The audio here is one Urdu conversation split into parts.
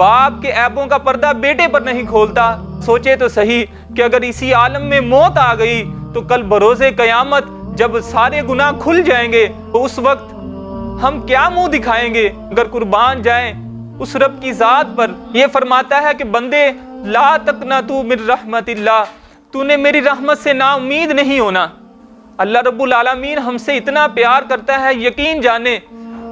باپ کے عیبوں کا پردہ بیٹے پر نہیں کھولتا۔ سوچے تو صحیح کہ اگر اسی عالم میں موت آ گئی تو کل بروز قیامت جب سارے گناہ کھل جائیں گے تو اس وقت ہم کیا منہ دکھائیں گے اگر قربان جائیں اس رب کی ذات پر۔ یہ فرماتا ہے کہ بندے لا تقنطوا من رحمت اللہ، تو نے میری رحمت سے نا امید نہیں ہونا۔ اللہ رب العالمین ہم سے اتنا پیار کرتا ہے، یقین جانے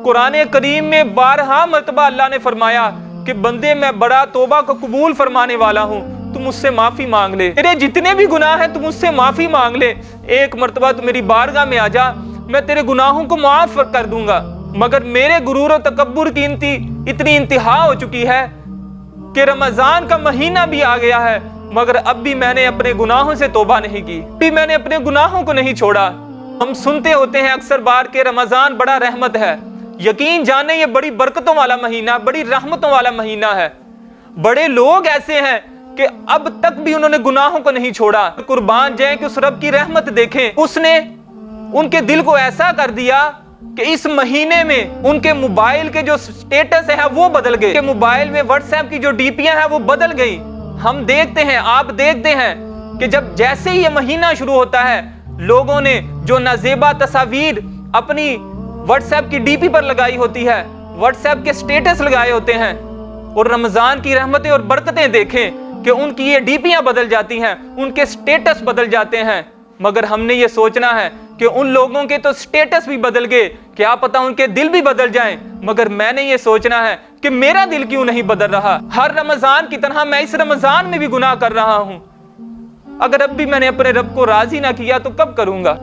قرآن کریم میں بارہا مرتبہ اللہ نے فرمایا کہ بندے میں بڑا توبہ کو قبول فرمانے والا ہوں، تم مجھ سے معافی مانگ لے، تیرے جتنے بھی گناہ ہیں تم مجھ سے معافی مانگ لے، ایک مرتبہ تو میری بارگاہ میں آ جا، میں تیرے گناہوں کو معاف کر دوں گا۔ مگر میرے غرور و تکبر کی اتنی انتہا ہو چکی ہے کہ رمضان کا مہینہ بھی آ گیا ہے مگر اب بھی میں نے اپنے گناہوں سے توبہ نہیں کی، بھی میں نے اپنے گناہوں کو نہیں چھوڑا۔ ہم سنتے ہوتے ہیں اکثر بار کہ رمضان بڑا رحمت ہے، یقین جانے یہ بڑی برکتوں والا مہینہ، بڑی رحمتوں والا مہینہ ہے۔ بڑے لوگ ایسے ہیں کہ اب تک بھی انہوں نے گناہوں کو نہیں چھوڑا۔ قربان جائیں کہ اس رب کی رحمت دیکھیں، اس نے ان کے دل کو ایسا کر دیا کہ اس مہینے میں ان کے موبائل کے جو سٹیٹس ہے وہ بدل گئے، کہ موبائل میں واٹس ایپ کی جو ڈی پیاں ہیں وہ بدل گئی۔ ہم دیکھتے ہیں، آپ دیکھتے ہیں کہ جب جیسے ہی یہ مہینہ شروع ہوتا ہے لوگوں نے جو نازیبا تصاویر اپنی واٹس ایپ کی ڈی پی پر لگائی ہوتی ہے، واٹس ایپ کے سٹیٹس لگائے ہوتے ہیں، اور رمضان کی رحمتیں اور برکتیں دیکھیں کہ ان کی یہ ڈی پیاں بدل جاتی ہیں، ان کے سٹیٹس بدل جاتے ہیں۔ مگر ہم نے یہ سوچنا ہے کہ ان لوگوں کے تو سٹیٹس بھی بدل گئے، کیا پتا ان کے دل بھی بدل جائیں، مگر میں نے یہ سوچنا ہے کہ میرا دل کیوں نہیں بدل رہا۔ ہر رمضان کی طرح میں اس رمضان میں بھی گناہ کر رہا ہوں، اگر اب بھی میں نے اپنے رب کو راضی نہ کیا تو کب کروں گا۔